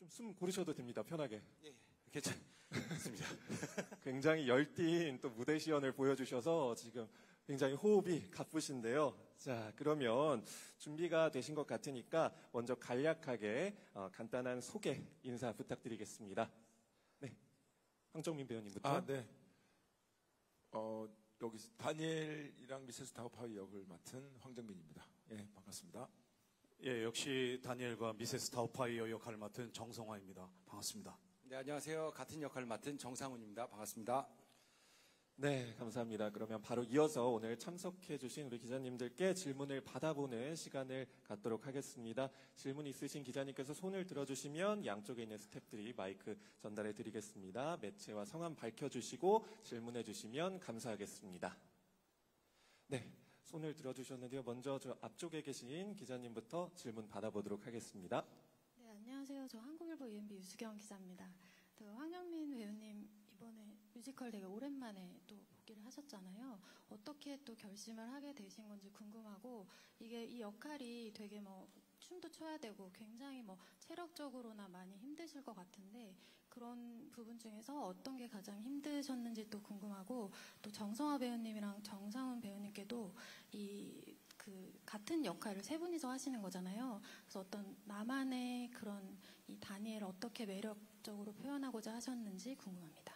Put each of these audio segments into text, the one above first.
좀 숨 고르셔도 됩니다. 편하게. 예, 괜찮습니다. 굉장히 열띤 또 무대 시연을 보여주셔서 지금 굉장히 호흡이 가쁘신데요. 자, 그러면 준비가 되신 것 같으니까 먼저 간략하게 간단한 소개 인사 부탁드리겠습니다. 네, 황정민 배우님부터. 네. 여기 다니엘이랑 미세스 다우파이 역을 맡은 황정민입니다. 예, 반갑습니다. 예, 역시 다니엘과 미세스 다우파이어 역할을 맡은 정성화입니다. 반갑습니다. 네, 안녕하세요. 같은 역할을 맡은 정상훈입니다. 반갑습니다. 네, 감사합니다. 그러면 바로 이어서 오늘 참석해주신 우리 기자님들께 질문을 받아보는 시간을 갖도록 하겠습니다. 질문 있으신 기자님께서 손을 들어주시면 양쪽에 있는 스태프들이 마이크 전달해 드리겠습니다. 매체와 성함 밝혀주시고 질문해 주시면 감사하겠습니다. 네, 손을 들어주셨는데요. 먼저 저 앞쪽에 계신 기자님부터 질문 받아보도록 하겠습니다. 네, 안녕하세요. 저 한국일보 UMB 유수경 기자입니다. 황정민 배우님 이번에 뮤지컬 되게 오랜만에 또 복귀를 하셨잖아요. 어떻게 또 결심을 하게 되신 건지 궁금하고, 이게 이 역할이 되게 뭐 춤도 춰야 되고 굉장히 뭐 체력적으로나 많이 힘드실 것 같은데, 그런 부분 중에서 어떤 게 가장 힘드셨는지 또 궁금하고, 또 정성화 배우님이랑 정상훈 배우님께도 같은 역할을 세 분이서 하시는 거잖아요. 그래서 어떤 나만의 그런 이 다니엘을 어떻게 매력적으로 표현하고자 하셨는지 궁금합니다.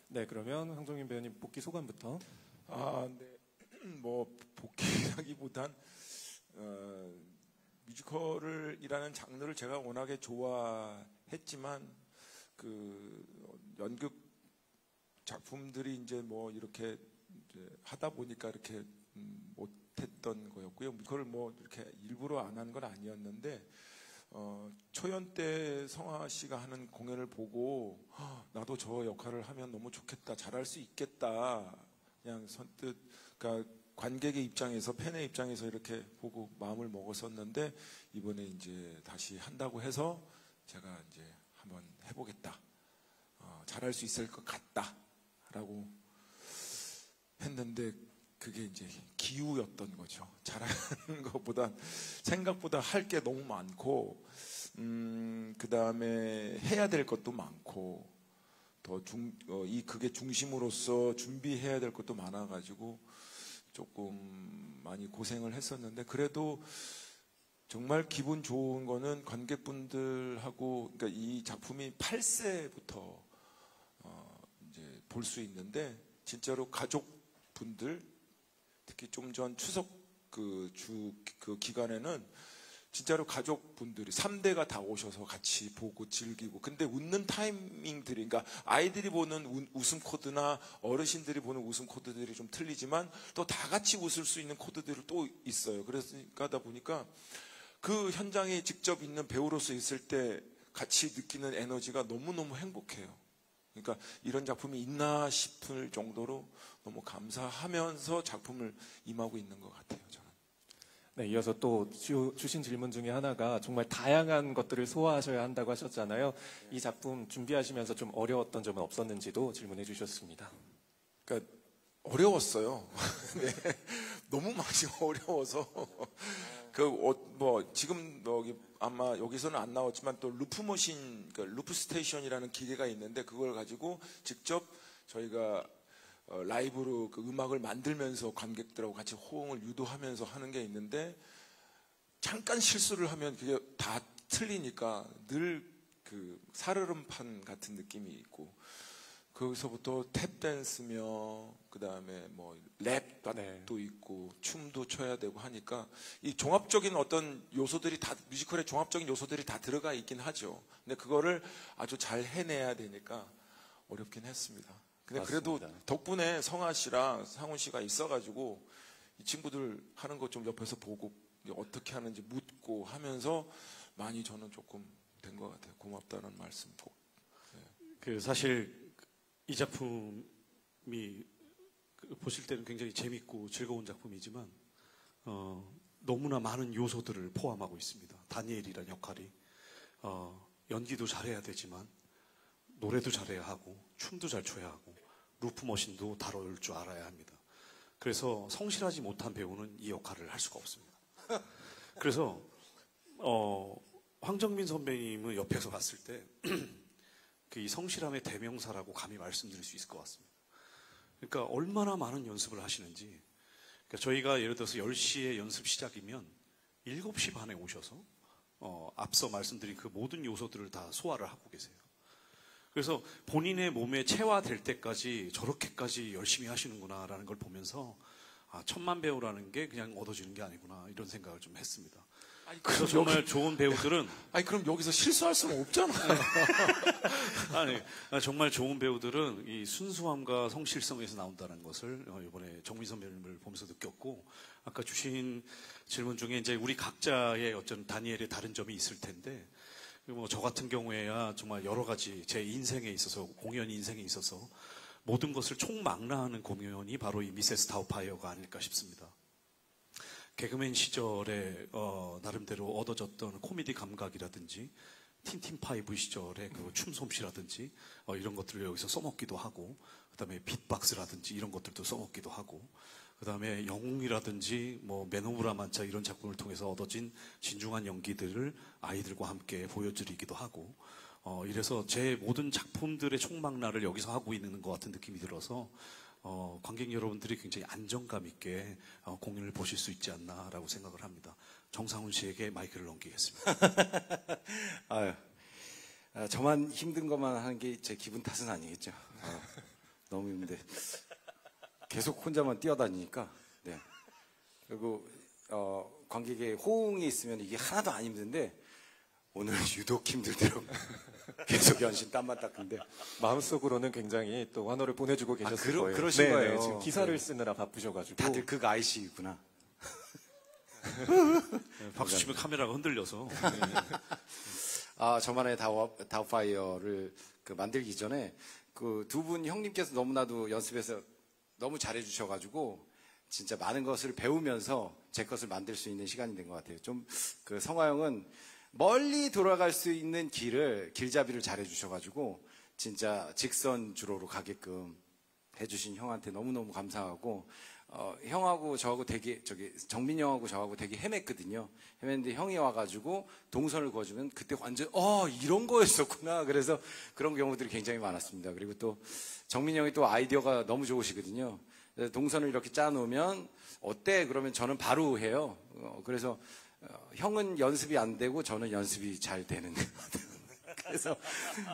네, 그러면 황정민 배우님 복귀 소감부터. 네. 뭐 복귀라기보단 뮤지컬이라는 장르를 제가 워낙에 좋아했지만 연극 작품들이 이제 뭐 이렇게 이제 하다 보니까 이렇게 못했던 거였고요. 뮤지컬을 뭐 이렇게 일부러 안 한 건 아니었는데, 초연 때 성화 씨가 하는 공연을 보고 나도 저 역할을 하면 너무 좋겠다, 잘할 수 있겠다, 그냥 선뜻, 그러니까 관객의 입장에서, 팬의 입장에서 이렇게 보고 마음을 먹었었는데, 이번에 이제 다시 한다고 해서 제가 이제 한번 해보겠다, 잘할 수 있을 것 같다라고 했는데, 그게 이제 기우였던 거죠. 잘하는 것보다 생각보다 할 게 너무 많고, 그 다음에 해야 될 것도 많고, 그게 중심으로서 준비해야 될 것도 많아가지고 조금 많이 고생을 했었는데, 그래도 정말 기분 좋은 거는 관객분들하고, 그러니까 이 작품이 8세부터 이제 볼 수 있는데, 진짜로 가족분들, 특히 좀 전 추석 그 기간에는 진짜로 가족분들이 3대가 다 오셔서 같이 보고 즐기고, 근데 웃는 타이밍들이, 그러니까 아이들이 보는 웃음 코드나 어르신들이 보는 웃음 코드들이 좀 틀리지만 또 다 같이 웃을 수 있는 코드들이 또 있어요. 그러다 보니까 그 현장에 직접 있는 배우로서 있을 때 같이 느끼는 에너지가 너무너무 행복해요. 그러니까 이런 작품이 있나 싶을 정도로 너무 감사하면서 작품을 임하고 있는 것 같아요, 저는. 네, 이어서 또 주신 질문 중에 하나가 정말 다양한 것들을 소화하셔야 한다고 하셨잖아요. 이 작품 준비하시면서 좀 어려웠던 점은 없었는지도 질문해 주셨습니다. 그러니까 어려웠어요. 네. 너무 많이 어려워서. 지금 아마 여기서는 안 나왔지만 또 루프머신, 루프 스테이션이라는 기계가 있는데, 그걸 가지고 직접 저희가 라이브로 그 음악을 만들면서 관객들하고 같이 호응을 유도하면서 하는 게 있는데, 잠깐 실수를 하면 그게 다 틀리니까 늘 그 살얼음판 같은 느낌이 있고, 거기서부터 탭댄스며 그 다음에 뭐 랩도 있고 춤도 춰야 되고 하니까 이 종합적인 어떤 요소들이 다, 뮤지컬의 종합적인 요소들이 다 들어가 있긴 하죠. 근데 그거를 아주 잘 해내야 되니까 어렵긴 했습니다. 근데 맞습니다. 그래도 덕분에 성아 씨랑 상훈 씨가 있어가지고 이 친구들 하는 거 좀 옆에서 보고 어떻게 하는지 묻고 하면서 많이 저는 조금 된 것 같아요. 고맙다는 말씀 꼭. 네. 사실 이 작품이 보실 때는 굉장히 재밌고 즐거운 작품이지만 너무나 많은 요소들을 포함하고 있습니다. 다니엘이라는 역할이 연기도 잘해야 되지만 노래도 잘해야 하고 춤도 잘 춰야 하고 루프머신도 다룰 줄 알아야 합니다. 그래서 성실하지 못한 배우는 이 역할을 할 수가 없습니다. 그래서 황정민 선배님은 옆에서 봤을 때 그 이 성실함의 대명사라고 감히 말씀드릴 수 있을 것 같습니다. 그러니까 얼마나 많은 연습을 하시는지. 그러니까 저희가 예를 들어서 10시에 연습 시작이면 7시 반에 오셔서 앞서 말씀드린 그 모든 요소들을 다 소화를 하고 계세요. 그래서 본인의 몸에 체화될 때까지 저렇게까지 열심히 하시는구나라는 걸 보면서 천만 배우라는 게 그냥 얻어지는 게 아니구나 이런 생각을 좀 했습니다. 그래서 정말 좋은 배우들은 아니 그럼 여기서 실수할 수는 없잖아요. 아니 정말 좋은 배우들은 이 순수함과 성실성에서 나온다는 것을 이번에 정민 선배님을 보면서 느꼈고, 아까 주신 질문 중에 이제 우리 각자의 어떤 다니엘의 다른 점이 있을 텐데, 뭐 저 같은 경우에야 정말 여러 가지 제 인생에 있어서, 공연 인생에 있어서 모든 것을 총망라하는 공연이 바로 이 미세스 다우파이어가 아닐까 싶습니다. 개그맨 시절에 나름대로 얻어졌던 코미디 감각이라든지 틴틴파이브 시절의 그 춤솜씨라든지 이런 것들을 여기서 써먹기도 하고, 그다음에 빅박스라든지 이런 것들도 써먹기도 하고, 그다음에 영웅이라든지 뭐 맨 오브 라만차 이런 작품을 통해서 얻어진 진중한 연기들을 아이들과 함께 보여드리기도 하고, 이래서 제 모든 작품들의 총망라를 여기서 하고 있는 것 같은 느낌이 들어서 관객 여러분들이 굉장히 안정감 있게 공연을 보실 수 있지 않나라고 생각을 합니다. 정상훈 씨에게 마이크를 넘기겠습니다. 아유, 저만 힘든 것만 하는 게 제 기분 탓은 아니겠죠. 너무 힘든데 계속 혼자만 뛰어다니니까. 네. 그리고 관객의 호응이 있으면 이게 하나도 안 힘든데 오늘 유독 힘들더라고요. 계속 연신 땀만 닦는데 마음속으로는 굉장히 또 환호를 보내주고 계셨을 거예요. 그러신 네네, 거예요. 지금 기사를 네. 쓰느라 바쁘셔가지고. 다들 그 아이씨구나. 박수 치면 카메라가 흔들려서. 저만의 다우파이어를 만들기 전에 그 두 분 형님께서 너무나도 연습해서 너무 잘해주셔가지고 진짜 많은 것을 배우면서 제 것을 만들 수 있는 시간이 된 것 같아요. 좀 그 성화 형은 멀리 돌아갈 수 있는 길잡이를 잘해주셔가지고 진짜 직선 주로로 가게끔 해주신 형한테 너무너무 감사하고, 형하고 저하고 되게 정민 형하고 저하고 되게 헤맸거든요. 헤맸는데 형이 와가지고 동선을 그어주면 그때 완전 이런 거였었구나. 그래서 그런 경우들이 굉장히 많았습니다. 그리고 또 정민 형이 또 아이디어가 너무 좋으시거든요. 그래서 동선을 이렇게 짜놓으면 어때? 그러면 저는 바로 해요. 그래서 형은 연습이 안 되고 저는 연습이 잘 되는. 그래서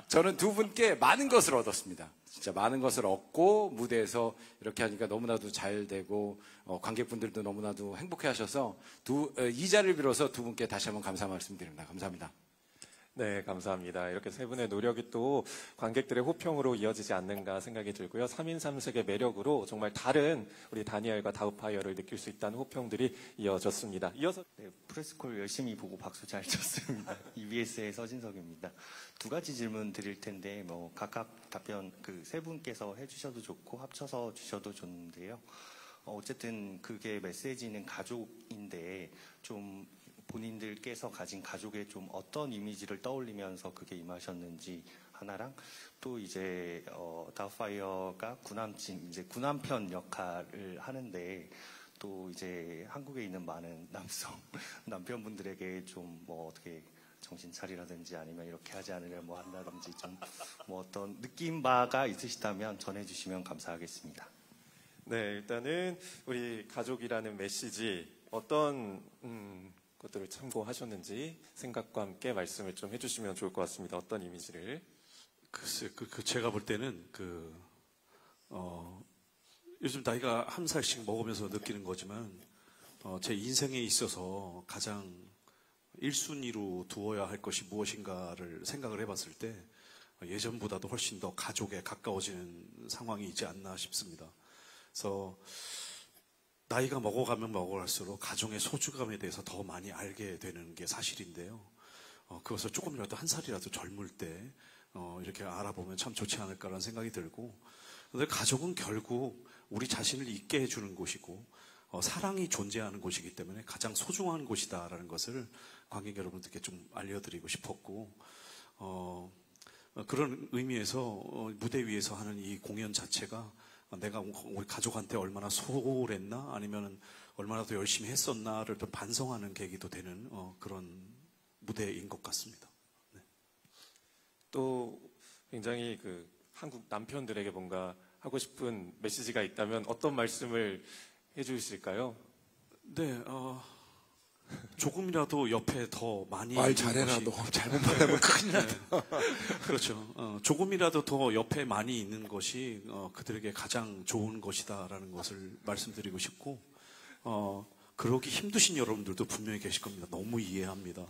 저는 두 분께 많은 것을 얻었습니다. 진짜 많은 것을 얻고 무대에서 이렇게 하니까 너무나도 잘 되고 관객분들도 너무나도 행복해 하셔서 이 자리를 빌어서 두 분께 다시 한번 감사 말씀드립니다. 감사합니다. 네, 감사합니다. 이렇게 세 분의 노력이 또 관객들의 호평으로 이어지지 않는가 생각이 들고요. 3인 3색의 매력으로 정말 다른 우리 다니엘과 다우파이어를 느낄 수 있다는 호평들이 이어졌습니다. 이어서 네, 프레스콜 열심히 보고 박수 잘 쳤습니다. EBS의 서진석입니다. 두 가지 질문 드릴 텐데 뭐 각각 답변 그 세 분께서 해주셔도 좋고 합쳐서 주셔도 좋은데요. 어쨌든 그게 메시지는 가족인데 좀 본인들께서 가진 가족의 좀 어떤 이미지를 떠올리면서 그게 임하셨는지 하나랑, 또 이제 다우파이어가 이제 구남편 역할을 하는데 또 이제 한국에 있는 많은 남편분들에게 좀 뭐 어떻게 정신 차리라든지 아니면 이렇게 하지 않으려 뭐 한다든지 좀 뭐 어떤 느낌 바가 있으시다면 전해주시면 감사하겠습니다. 네, 일단은 우리 가족이라는 메시지 어떤 것들을 참고하셨는지 생각과 함께 말씀을 좀 해주시면 좋을 것 같습니다. 어떤 이미지를? 글쎄, 제가 볼 때는 요즘 나이가 한 살씩 먹으면서 느끼는 거지만, 제 인생에 있어서 가장 1순위로 두어야 할 것이 무엇인가를 생각을 해봤을 때, 예전보다도 훨씬 더 가족에 가까워지는 상황이 있지 않나 싶습니다. 그래서, 나이가 먹어가면 먹어갈수록 가정의 소중함에 대해서 더 많이 알게 되는 게 사실인데요. 그것을 조금이라도 한 살이라도 젊을 때 이렇게 알아보면 참 좋지 않을까라는 생각이 들고, 근데 가족은 결국 우리 자신을 있게 해주는 곳이고 사랑이 존재하는 곳이기 때문에 가장 소중한 곳이다라는 것을 관객 여러분들께 좀 알려드리고 싶었고, 그런 의미에서 무대 위에서 하는 이 공연 자체가 내가 우리 가족한테 얼마나 소홀했나 아니면 얼마나 더 열심히 했었나를 또 반성하는 계기도 되는 그런 무대인 것 같습니다. 또 굉장히 그 한국 남편들에게 뭔가 하고 싶은 메시지가 있다면 어떤 말씀을 해주실까요? 네, 조금이라도 옆에 더 많이 말 있는 잘해라. 것이- 너 잘못 말하면 큰일 난다. 그렇죠. 조금이라도 더 옆에 많이 있는 것이 그들에게 가장 좋은 것이다라는 것을 말씀드리고 싶고, 그러기 힘드신 여러분들도 분명히 계실 겁니다. 너무 이해합니다.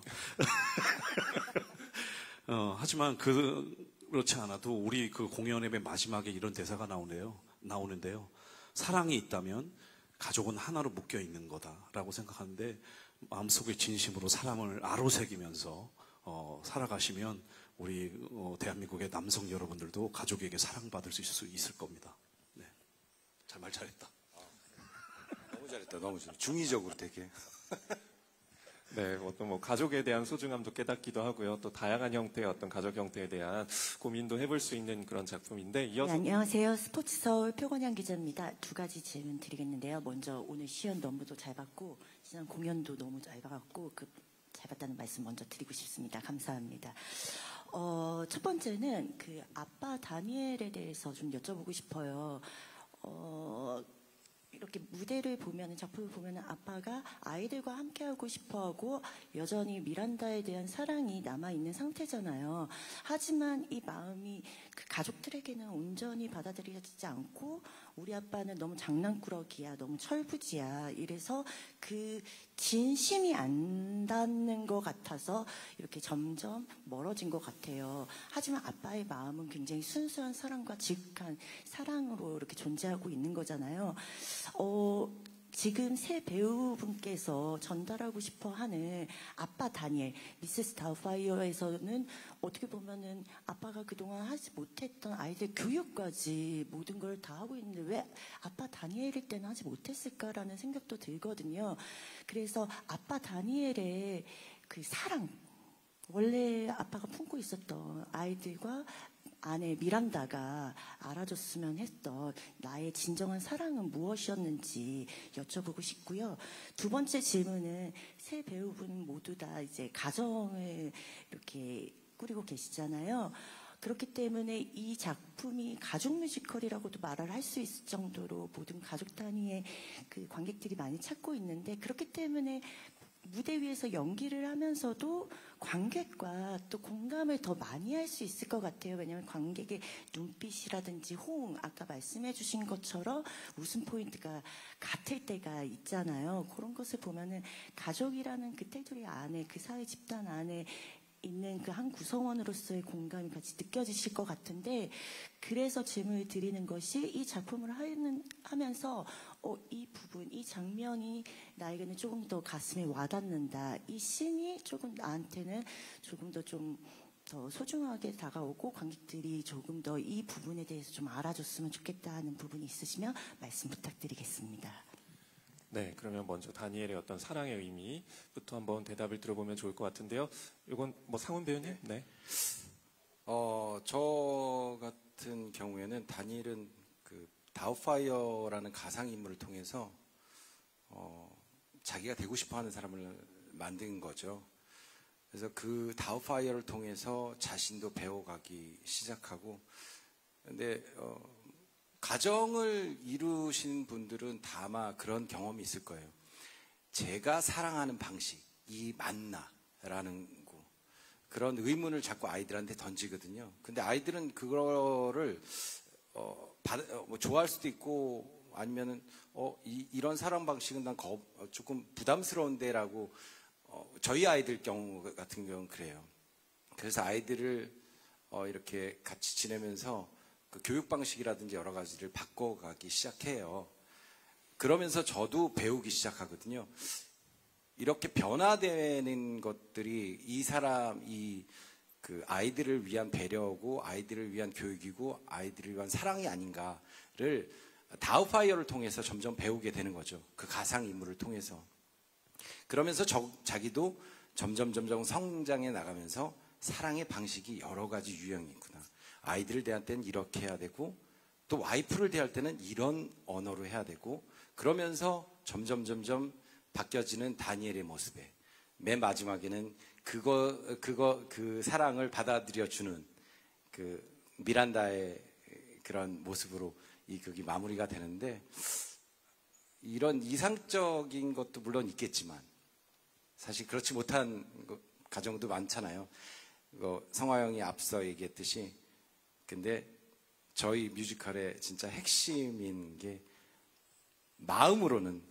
하지만 그렇지 않아도 우리 그 공연의 맨 마지막에 이런 대사가 나오는데요. 사랑이 있다면 가족은 하나로 묶여 있는 거다라고 생각하는데, 마음속에 진심으로 사랑을 아로새기면서 살아가시면 우리 대한민국의 남성 여러분들도 가족에게 사랑받을 수 있을 겁니다. 네. 말 잘했다. 너무 잘했다. 너무 잘했다. 중의적으로 되게. 네, 어떤 뭐 가족에 대한 소중함도 깨닫기도 하고요. 또 다양한 형태의 어떤 가족 형태에 대한 고민도 해볼 수 있는 그런 작품인데, 네, 이어서 안녕하세요. 스포츠서울 표건양 기자입니다. 두 가지 질문 드리겠는데요. 먼저 오늘 시연 너무도 잘 봤고 지난 공연도 너무 잘 봐갖고 잘 봤다는 말씀 먼저 드리고 싶습니다. 감사합니다. 첫 번째는 그 아빠 다니엘에 대해서 좀 여쭤보고 싶어요. 이렇게 무대를 보면, 작품을 보면 아빠가 아이들과 함께하고 싶어하고 여전히 미란다에 대한 사랑이 남아있는 상태잖아요. 하지만 이 마음이 그 가족들에게는 온전히 받아들여지지 않고, 우리 아빠는 너무 장난꾸러기야, 너무 철부지야, 이래서 그 진심이 안 닿는 것 같아서 이렇게 점점 멀어진 것 같아요. 하지만 아빠의 마음은 굉장히 순수한 사랑과 지극한 사랑으로 이렇게 존재하고 있는 거잖아요. 지금 새 배우분께서 전달하고 싶어 하는 아빠 다니엘, 미세스 다우파이어에서는 어떻게 보면은 아빠가 그동안 하지 못했던 아이들 교육까지 모든 걸 다 하고 있는데 왜 아빠 다니엘일 때는 하지 못했을까라는 생각도 들거든요. 그래서 아빠 다니엘의 그 사랑, 원래 아빠가 품고 있었던 아이들과 아내 미란다가 알아줬으면 했던 나의 진정한 사랑은 무엇이었는지 여쭤보고 싶고요. 두 번째 질문은 새 배우분 모두 다 이제 가정을 이렇게 꾸리고 계시잖아요. 그렇기 때문에 이 작품이 가족 뮤지컬이라고도 말을 할 수 있을 정도로 모든 가족 단위의 그 관객들이 많이 찾고 있는데, 그렇기 때문에 무대 위에서 연기를 하면서도 관객과 또 공감을 더 많이 할 수 있을 것 같아요. 왜냐하면 관객의 눈빛이라든지 호응, 아까 말씀해 주신 것처럼 웃음 포인트가 같을 때가 있잖아요. 그런 것을 보면은 가족이라는 그 테두리 안에, 그 사회 집단 안에 있는 그 한 구성원으로서의 공감이 같이 느껴지실 것 같은데, 그래서 질문을 드리는 것이, 이 작품을 하면서 이 부분, 이 장면이 나에게는 조금 더 가슴에 와닿는다, 이 씬이 조금 나한테는 조금 더 소중하게 다가오고 관객들이 조금 더 이 부분에 대해서 좀 알아줬으면 좋겠다 하는 부분이 있으시면 말씀 부탁드리겠습니다. 네, 그러면 먼저 다니엘의 어떤 사랑의 의미부터 한번 대답을 들어보면 좋을 것 같은데요. 이건 뭐 상훈 배우님? 네. 저 같은 경우에는 다니엘은 그 다우파이어라는 가상인물을 통해서 자기가 되고 싶어하는 사람을 만든 거죠. 그래서 그 다우파이어를 통해서 자신도 배워가기 시작하고, 근데 가정을 이루신 분들은 다 아마 그런 경험이 있을 거예요. 제가 사랑하는 방식이 맞나라는 거, 그런 의문을 자꾸 아이들한테 던지거든요. 근데 아이들은 그거를 뭐 좋아할 수도 있고, 아니면은 이런 사랑 방식은 난 조금 부담스러운데라고, 저희 아이들 경우 같은 경우는 그래요. 그래서 아이들을 이렇게 같이 지내면서 그 교육 방식이라든지 여러 가지를 바꿔가기 시작해요. 그러면서 저도 배우기 시작하거든요. 이렇게 변화되는 것들이 그 아이들을 위한 배려고, 아이들을 위한 교육이고, 아이들을 위한 사랑이 아닌가를 다우파이어를 통해서 점점 배우게 되는 거죠. 그 가상 인물을 통해서. 그러면서 자기도 점점 성장해 나가면서 사랑의 방식이 여러 가지 유형이 있구나. 아이들을 대할 때는 이렇게 해야 되고, 또 와이프를 대할 때는 이런 언어로 해야 되고, 그러면서 점점 바뀌어지는 다니엘의 모습에, 맨 마지막에는 그 사랑을 받아들여 주는 그 미란다의 그런 모습으로 이 극이 마무리가 되는데, 이런 이상적인 것도 물론 있겠지만 사실 그렇지 못한 가정도 많잖아요. 성화영이 앞서 얘기했듯이, 근데 저희 뮤지컬의 진짜 핵심인 게 마음으로는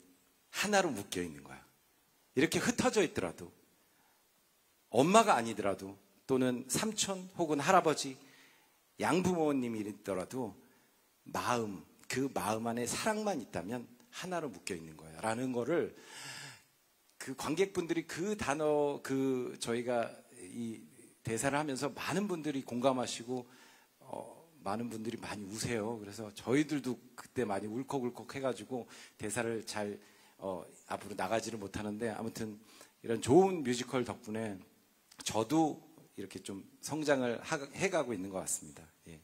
하나로 묶여 있는 거야. 이렇게 흩어져 있더라도, 엄마가 아니더라도, 또는 삼촌 혹은 할아버지, 양부모님이 있더라도 마음, 그 마음 안에 사랑만 있다면 하나로 묶여 있는 거야 라는 거를 그 관객분들이 그 단어, 저희가 이 대사를 하면서 많은 분들이 공감하시고 많은 분들이 많이 우세요. 그래서 저희들도 그때 많이 울컥울컥 해가지고 대사를 잘 앞으로 나가지를 못하는데, 아무튼 이런 좋은 뮤지컬 덕분에 저도 이렇게 좀 성장을 해가고 있는 것 같습니다. 예.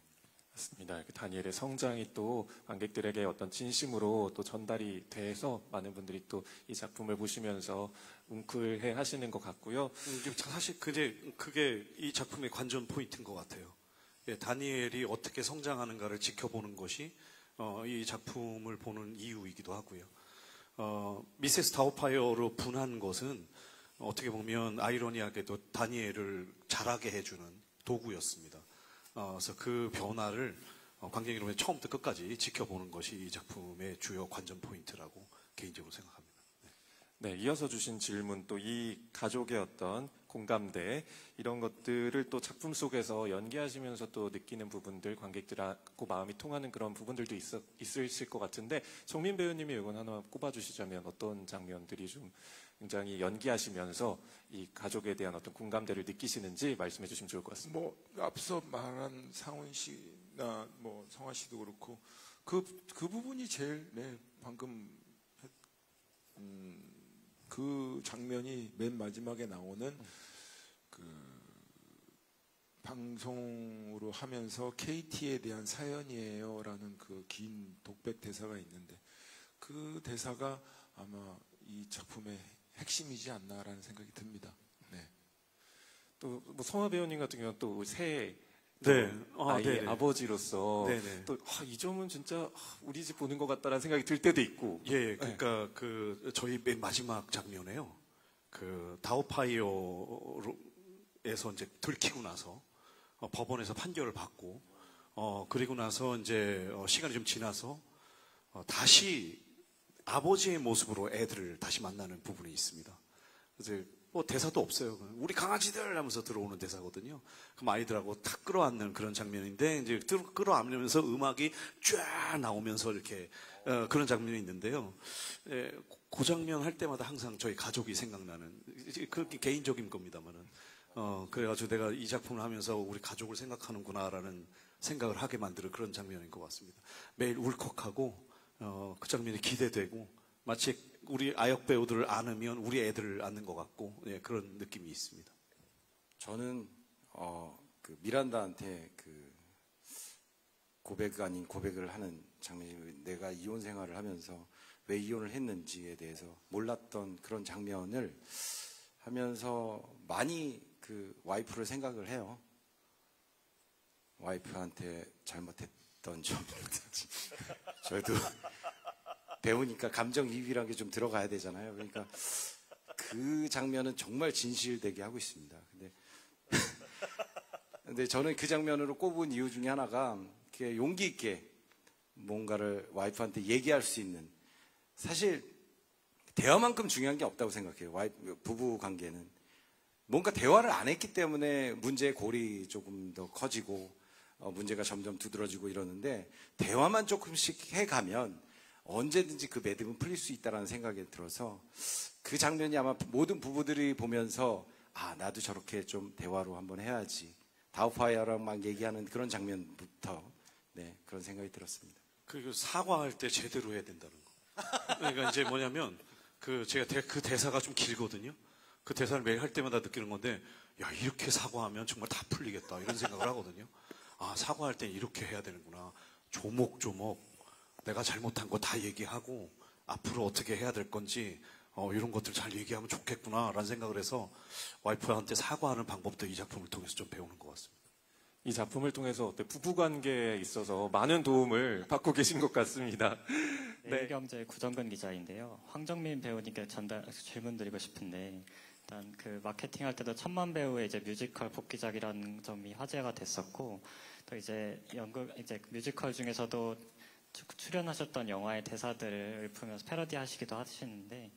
맞습니다. 다니엘의 성장이 또 관객들에게 어떤 진심으로 또 전달이 돼서 많은 분들이 또 이 작품을 보시면서 뭉클해 하시는 것 같고요. 사실 그게 이 작품의 관전 포인트인 것 같아요. 예, 다니엘이 어떻게 성장하는가를 지켜보는 것이 이 작품을 보는 이유이기도 하고요. 미세스 다우파이어로 분한 것은 어떻게 보면 아이러니하게도 다니엘을 자라게 해주는 도구였습니다. 그래서 그 변화를 관객 여러분이 처음부터 끝까지 지켜보는 것이 이 작품의 주요 관전 포인트라고 개인적으로 생각합니다. 네, 이어서 주신 질문, 또 이 가족의 어떤 공감대, 이런 것들을 또 작품 속에서 연기하시면서 또 느끼는 부분들, 관객들하고 마음이 통하는 그런 부분들도 있으실 것 같은데, 정민 배우님이 이건 하나 꼽아주시자면 어떤 장면들이 좀 굉장히 연기하시면서 이 가족에 대한 어떤 공감대를 느끼시는지 말씀해 주시면 좋을 것 같습니다. 뭐 앞서 말한 상훈 씨나 뭐 성화 씨도 그렇고 그 부분이 제일 방금 그 장면이 맨 마지막에 나오는 그 방송으로 하면서 KT에 대한 사연이에요라는 그 긴 독백 대사가 있는데, 그 대사가 아마 이 작품의 핵심이지 않나라는 생각이 듭니다. 네. 또 뭐 성화 배우님 같은 경우는 또 새 아이의 네네. 아버지로서 네네. 또 이 점은 진짜 우리 집 보는 것 같다라는 생각이 들 때도 있고. 예, 그러니까 저희 맨 마지막 장면에요. 그 다우파이어에서 이제 들키고 나서 법원에서 판결을 받고 그리고 나서 이제 시간이 좀 지나서 다시 아버지의 모습으로 애들을 다시 만나는 부분이 있습니다. 그래서 뭐 대사도 없어요. 우리 강아지들 하면서 들어오는 대사거든요. 그럼 아이들하고 탁 끌어안는 그런 장면인데, 이제 끌어안으면서 음악이 쫙 나오면서 이렇게 그런 장면이 있는데요. 그 장면 할 때마다 항상 저희 가족이 생각나는, 그렇게 개인적인 겁니다만은 그래가지고 내가 이 작품을 하면서 우리 가족을 생각하는구나라는 생각을 하게 만드는 그런 장면인 것 같습니다. 매일 울컥하고 그 장면이 기대되고, 마치 우리 아역 배우들을 안으면 우리 애들을 안는 것 같고, 그런 느낌이 있습니다. 저는 그 미란다한테 그 고백 아닌 고백을 하는 장면이, 내가 이혼 생활을 하면서 왜 이혼을 했는지에 대해서 몰랐던 그런 장면을 하면서 많이 그 와이프를 생각을 해요. 와이프한테 잘못했던 점이라든지. 저희도 배우니까 감정이입이라는 게 좀 들어가야 되잖아요. 그러니까 그 장면은 정말 진실되게 하고 있습니다. 근데 저는 그 장면으로 꼽은 이유 중에 하나가 이렇게 용기 있게 뭔가를 와이프한테 얘기할 수 있는, 사실 대화만큼 중요한 게 없다고 생각해요. 부부 관계는 뭔가 대화를 안 했기 때문에 문제의 골이 조금 더 커지고 문제가 점점 두드러지고 이러는데, 대화만 조금씩 해가면 언제든지 그 매듭은 풀릴 수 있다는 생각이 들어서, 그 장면이 아마 모든 부부들이 보면서 나도 저렇게 좀 대화로 한번 해야지, 다우파이어랑 막 얘기하는 그런 장면부터 그런 생각이 들었습니다. 그리고 사과할 때 제대로 해야 된다는 거. 그러니까 이제 뭐냐면 제가 그 대사가 좀 길거든요. 그 대사를 매일 할 때마다 느끼는 건데, 야, 이렇게 사과하면 정말 다 풀리겠다 이런 생각을 하거든요. 사과할 때 이렇게 해야 되는구나. 조목조목 내가 잘못한 거 다 얘기하고 앞으로 어떻게 해야 될 건지 이런 것들 잘 얘기하면 좋겠구나라는 생각을 해서 와이프한테 사과하는 방법도 이 작품을 통해서 좀 배우는 것 같습니다. 이 작품을 통해서 어때 부부관계에 있어서 많은 도움을 받고 계신 것 같습니다. 네. 내일경제 구정근 기자인데요. 황정민 배우님께 질문 드리고 싶은데, 일단 그 마케팅 할 때도 1000만 배우의 이제 뮤지컬 복귀작이라는 점이 화제가 됐었고, 또 이제 이제 뮤지컬 중에서도 출연하셨던 영화의 대사들을 읊으면서 패러디 하시기도 하시는데,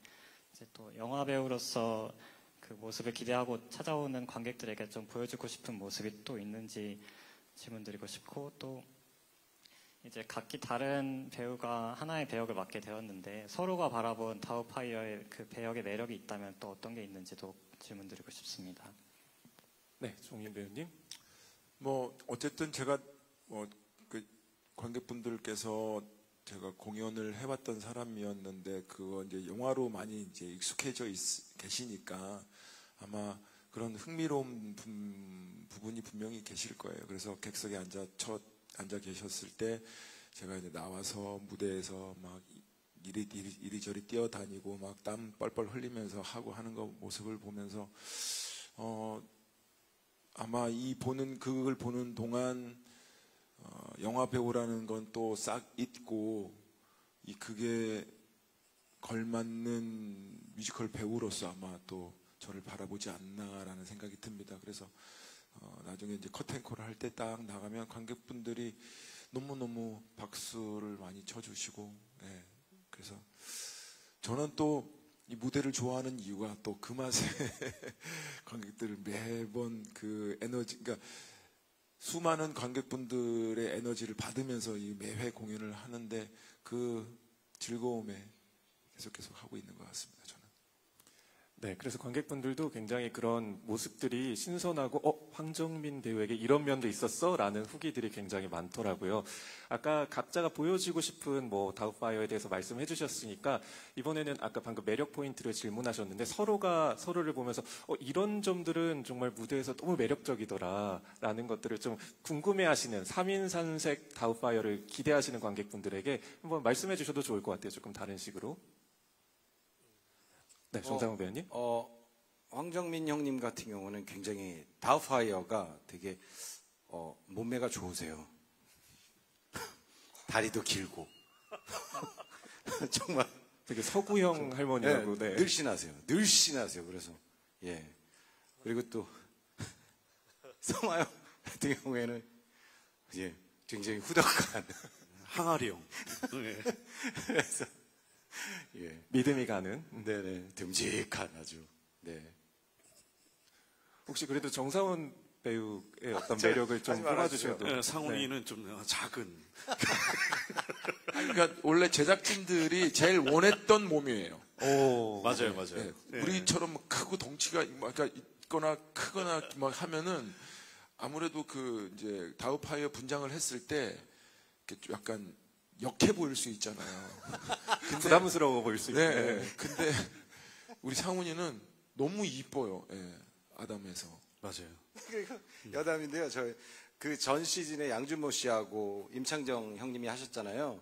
이제 또 영화 배우로서 그 모습을 기대하고 찾아오는 관객들에게 좀 보여주고 싶은 모습이 또 있는지 질문드리고 싶고, 또 이제 각기 다른 배우가 하나의 배역을 맡게 되었는데 서로가 바라본 다우파이어의 그 배역의 매력이 있다면 또 어떤 게 있는지도 질문드리고 싶습니다. 네, 종민 배우님. 뭐 어쨌든 제가 그 관객분들께서 제가 공연을 해봤던 사람이었는데 그거 이제 영화로 많이 이제 익숙해져 계시니까 아마 그런 흥미로운 부분이 분명히 계실 거예요. 그래서 객석에 앉아 계셨을 때 제가 이제 나와서 무대에서 막 이리저리 뛰어다니고 막 땀 뻘뻘 흘리면서 하고 하는 거 모습을 보면서 아마 그걸 보는 동안 영화 배우라는 건 또 싹 잊고 그게 걸맞는 뮤지컬 배우로서 아마 또 저를 바라보지 않나라는 생각이 듭니다. 그래서 나중에 이제 커튼콜을 할 때 딱 나가면 관객분들이 너무너무 박수를 많이 쳐주시고, 네. 그래서 저는 또 이 무대를 좋아하는 이유가 또 그 맛에 관객들을 매번 그 에너지, 그러니까 수많은 관객분들의 에너지를 받으면서 이 매회 공연을 하는데 그 즐거움에 계속 하고 있는 것 같습니다, 저는. 네, 그래서 관객분들도 굉장히 그런 모습들이 신선하고 황정민 배우에게 이런 면도 있었어? 라는 후기들이 굉장히 많더라고요. 아까 각자가 보여주고 싶은 다우파이어에 대해서 말씀해 주셨으니까 이번에는 아까 방금 매력 포인트를 질문하셨는데 서로가 서로를 보면서 이런 점들은 정말 무대에서 너무 매력적이더라 라는 것들을 좀 궁금해하시는 3인산색 다우파이어를 기대하시는 관객분들에게 한번 말씀해 주셔도 좋을 것 같아요. 조금 다른 식으로. 네, 정상훈 배우님. 황정민 형님 같은 경우는 굉장히 다우파이어가 되게 몸매가 좋으세요. 다리도 길고 정말 되게 서구형 할머니라고. 네, 네. 늘씬하세요. 그래서 예. 그리고 또 성화 형 같은 경우에는 예, 굉장히 후덕한 항아리형. 네. 그래서 예. 믿음이 가는. 네네. 듬직한 아주. 네. 혹시 그래도 정상훈 배우의 어떤 매력을 좀 뽑아주셔도. 네, 상훈이는 좀 작은. 그러니까 원래 제작진들이 제일 원했던 몸이에요. 맞아요. 네. 네. 우리처럼 크고 덩치가 있거나 크거나 막 하면은 아무래도 그 이제 다우파이어 분장을 했을 때 이렇게 약간 역해 보일 수 있잖아요. 부담스러워 보일 수 있어요. 네. 근데 우리 상훈이는 너무 이뻐요. 예, 아담해서. 맞아요. 여담인데요. 그 전 시즌에 양준모 씨하고 임창정 형님이 하셨잖아요.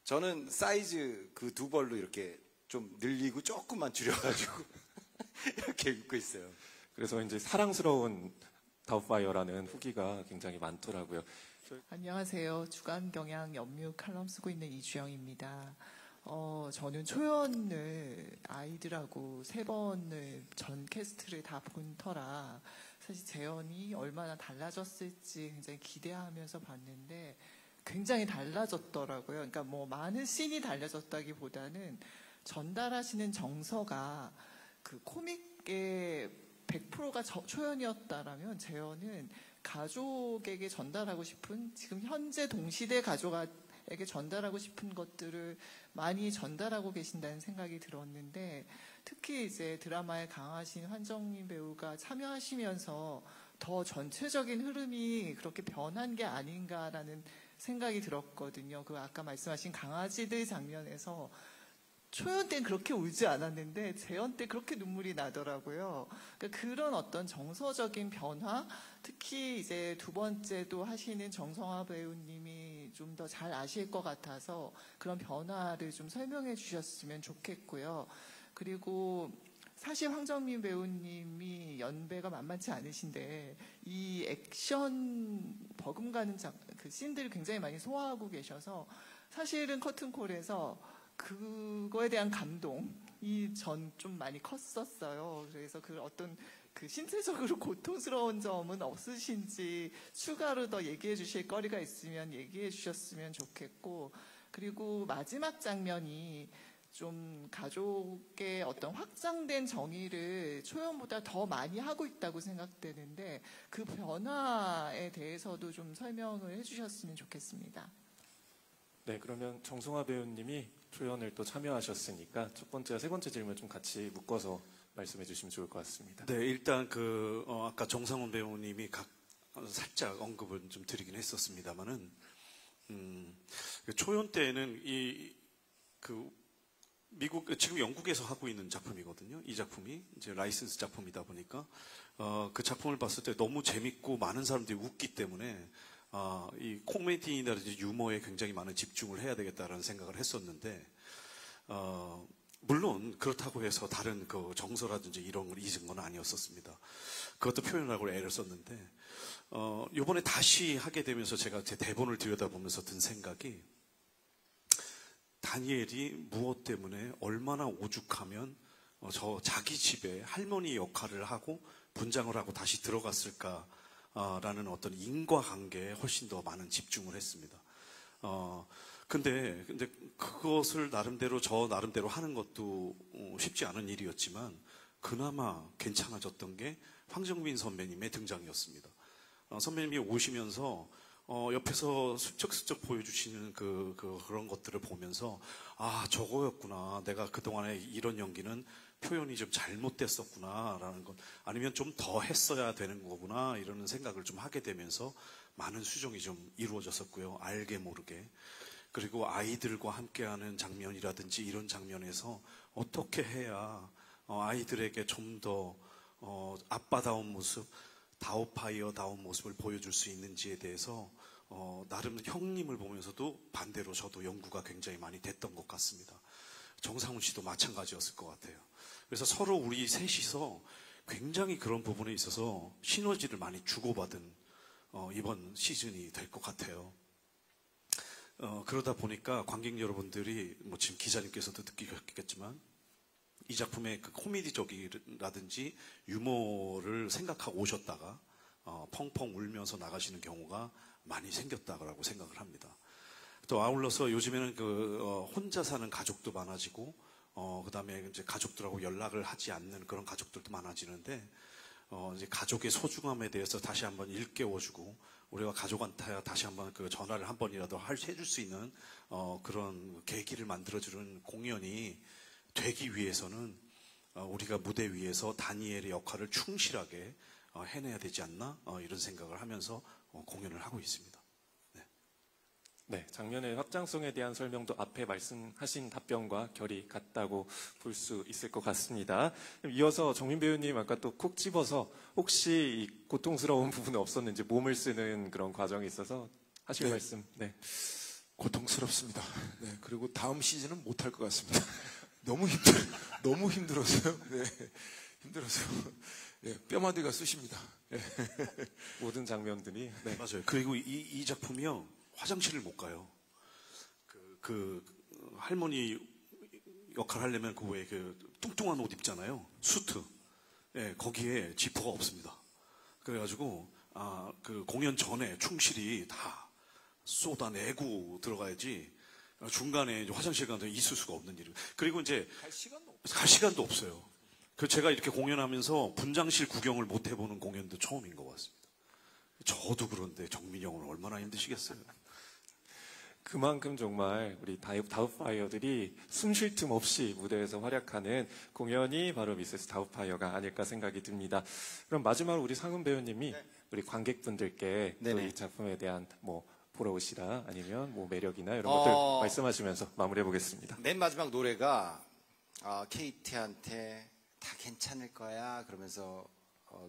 저는 사이즈 그 두 벌로 이렇게 좀 늘리고 조금만 줄여가지고 이렇게 입고 있어요. 그래서 이제 사랑스러운 다우파이어라는 후기가 굉장히 많더라고요. 안녕하세요. 주간경향 연뮤 칼럼 쓰고 있는 이주영입니다. 저는 초연을 아이들하고 3번을 전 캐스트를 다 본 터라 사실 재현이 얼마나 달라졌을지 굉장히 기대하면서 봤는데 굉장히 달라졌더라고요. 그러니까 많은 씬이 달라졌다기보다는 전달하시는 정서가 그 코믹의 100%가 초연이었다라면 재현은 가족에게 전달하고 싶은 지금 현재 동시대 가족에게 전달하고 싶은 것들을 많이 전달하고 계신다는 생각이 들었는데 특히 이제 드라마에 강하신 황정민 배우가 참여하시면서 더 전체적인 흐름이 그렇게 변한 게 아닌가라는 생각이 들었거든요. 그 아까 말씀하신 강아지들 장면에서 초연 때는 그렇게 울지 않았는데 재연 때 그렇게 눈물이 나더라고요. 그러니까 그런 어떤 정서적인 변화, 특히 이제 두 번째도 하시는 정성화 배우님이 좀 더 잘 아실 것 같아서 그런 변화를 좀 설명해 주셨으면 좋겠고요. 그리고 사실 황정민 배우님이 연배가 만만치 않으신데 이 액션 버금가는 그 씬들을 굉장히 많이 소화하고 계셔서 사실은 커튼콜에서 그거에 대한 감동이 전 좀 많이 컸었어요. 그래서 그 어떤 그 신체적으로 고통스러운 점은 없으신지 추가로 더 얘기해 주실 거리가 있으면 얘기해 주셨으면 좋겠고, 그리고 마지막 장면이 좀 가족의 어떤 확장된 정의를 초연보다 더 많이 하고 있다고 생각되는데 그 변화에 대해서도 좀 설명을 해주셨으면 좋겠습니다. 네, 그러면 정송화 배우님이 초연을 또 참여하셨으니까 첫 번째와 세 번째 질문 좀 같이 묶어서 말씀해 주시면 좋을 것 같습니다. 네, 일단 아까 정상훈 배우님이 살짝 언급을 좀 드리긴 했었습니다만은, 초연 때는 지금 영국에서 하고 있는 작품이거든요. 이 작품이 이제 라이센스 작품이다 보니까 그 작품을 봤을 때 너무 재밌고 많은 사람들이 웃기 때문에 이 코미디라든지 유머에 굉장히 많은 집중을 해야 되겠다라는 생각을 했었는데, 물론 그렇다고 해서 다른 그 정서라든지 이런 걸 잊은 건 아니었었습니다. 그것도 표현하고 애를 썼는데, 이번에 다시 하게 되면서 제가 제 대본을 들여다보면서 든 생각이, 다니엘이 무엇 때문에 얼마나 오죽하면 자기 집에 할머니 역할을 하고 분장을 하고 다시 들어갔을까라는 어떤 인과관계에 훨씬 더 많은 집중을 했습니다. 근데 그것을 저 나름대로 하는 것도 쉽지 않은 일이었지만 그나마 괜찮아졌던 게 황정민 선배님의 등장이었습니다. 선배님이 오시면서 옆에서 슬쩍슬쩍 보여주시는 그런 것들을 보면서, 아, 저거였구나. 내가 그동안에 이런 연기는 표현이 좀 잘못됐었구나. 라는 것. 아니면 좀 더 했어야 되는 거구나. 이러는 생각을 좀 하게 되면서 많은 수정이 좀 이루어졌었고요. 알게 모르게. 그리고 아이들과 함께하는 장면이라든지 이런 장면에서 어떻게 해야 아이들에게 좀 더 아빠다운 모습, 다우파이어다운 모습을 보여줄 수 있는지에 대해서 나름 형님을 보면서도 반대로 저도 연구가 굉장히 많이 됐던 것 같습니다. 정상훈 씨도 마찬가지였을 것 같아요. 그래서 서로 우리 셋이서 굉장히 그런 부분에 있어서 시너지를 많이 주고받은 이번 시즌이 될 것 같아요. 그러다 보니까 관객 여러분들이 지금 기자님께서도 느끼셨겠지만 이 작품의 그 코미디적이라든지 유머를 생각하고 오셨다가 펑펑 울면서 나가시는 경우가 많이 생겼다고 생각을 합니다. 또 아울러서 요즘에는 혼자 사는 가족도 많아지고 그다음에 이제 가족들하고 연락을 하지 않는 그런 가족들도 많아지는데 이제 가족의 소중함에 대해서 다시 한번 일깨워주고 우리가 가족한테 다시 한번 그 전화를 한 번이라도 해줄 수 있는 그런 계기를 만들어주는 공연이 되기 위해서는 우리가 무대 위에서 다니엘의 역할을 충실하게 해내야 되지 않나 이런 생각을 하면서 공연을 하고 있습니다. 네, 장면의 확장성에 대한 설명도 앞에 말씀하신 답변과 결이 같다고 볼 수 있을 것 같습니다. 이어서 정민 배우님 아까 또 콕 집어서 혹시 이 고통스러운 부분은 없었는지 몸을 쓰는 그런 과정이 있어서 하실 네. 말씀. 네. 고통스럽습니다. 네, 그리고 다음 시즌은 못할 것 같습니다. 너무 힘들었어요. 네, 힘들어서 뼈마디가 쑤십니다. 네. 모든 장면들이. 네. 맞아요. 그리고 이 작품이요, 화장실을 못 가요. 그 할머니 역할 하려면 왜 뚱뚱한 옷 입잖아요. 수트. 예, 거기에 지퍼가 없습니다. 그래가지고 그 공연 전에 충실히 다 쏟아내고 들어가야지 중간에 이제 화장실 가는 데 있을 수가 없는 일이에요. 그리고 이제 갈 시간도 없어요. 제가 이렇게 공연하면서 분장실 구경을 못 해보는 공연도 처음인 것 같습니다. 저도 그런데 정민이 형은 얼마나 힘드시겠어요. 그만큼 정말 우리 다우파이어들이 숨 쉴 틈 없이 무대에서 활약하는 공연이 바로 미세스 다우파이어가 아닐까 생각이 듭니다. 그럼 마지막으로 우리 상훈 배우님이 우리 관객분들께 또 이 작품에 대한 보러 오시라 아니면 매력이나 이런 것들 말씀하시면서 마무리해 보겠습니다. 맨 마지막 노래가 케이티한테 다 괜찮을 거야 그러면서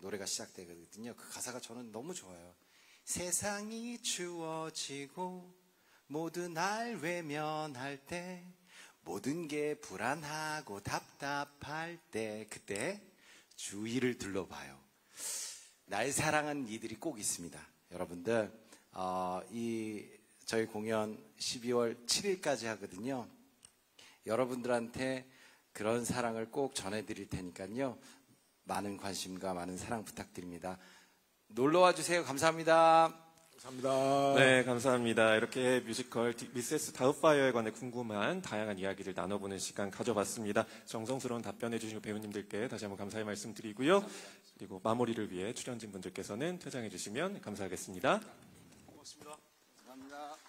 노래가 시작되거든요. 그 가사가 저는 너무 좋아요. 세상이 추워지고 모두 날 외면할 때 모든 게 불안하고 답답할 때 그때 주위를 둘러봐요. 날 사랑하는 이들이 꼭 있습니다. 여러분들 저희 공연 12월 7일까지 하거든요. 여러분들한테 그런 사랑을 꼭 전해드릴 테니까요. 많은 관심과 많은 사랑 부탁드립니다. 놀러와 주세요. 감사합니다. 감사합니다. 네, 감사합니다. 이렇게 뮤지컬 미세스 다우파이어에 관해 궁금한 다양한 이야기를 나눠보는 시간 가져봤습니다. 정성스러운 답변해 주신 배우님들께 다시 한번 감사의 말씀드리고요. 그리고 마무리를 위해 출연진 분들께서는 퇴장해 주시면 감사하겠습니다. 감사합니다.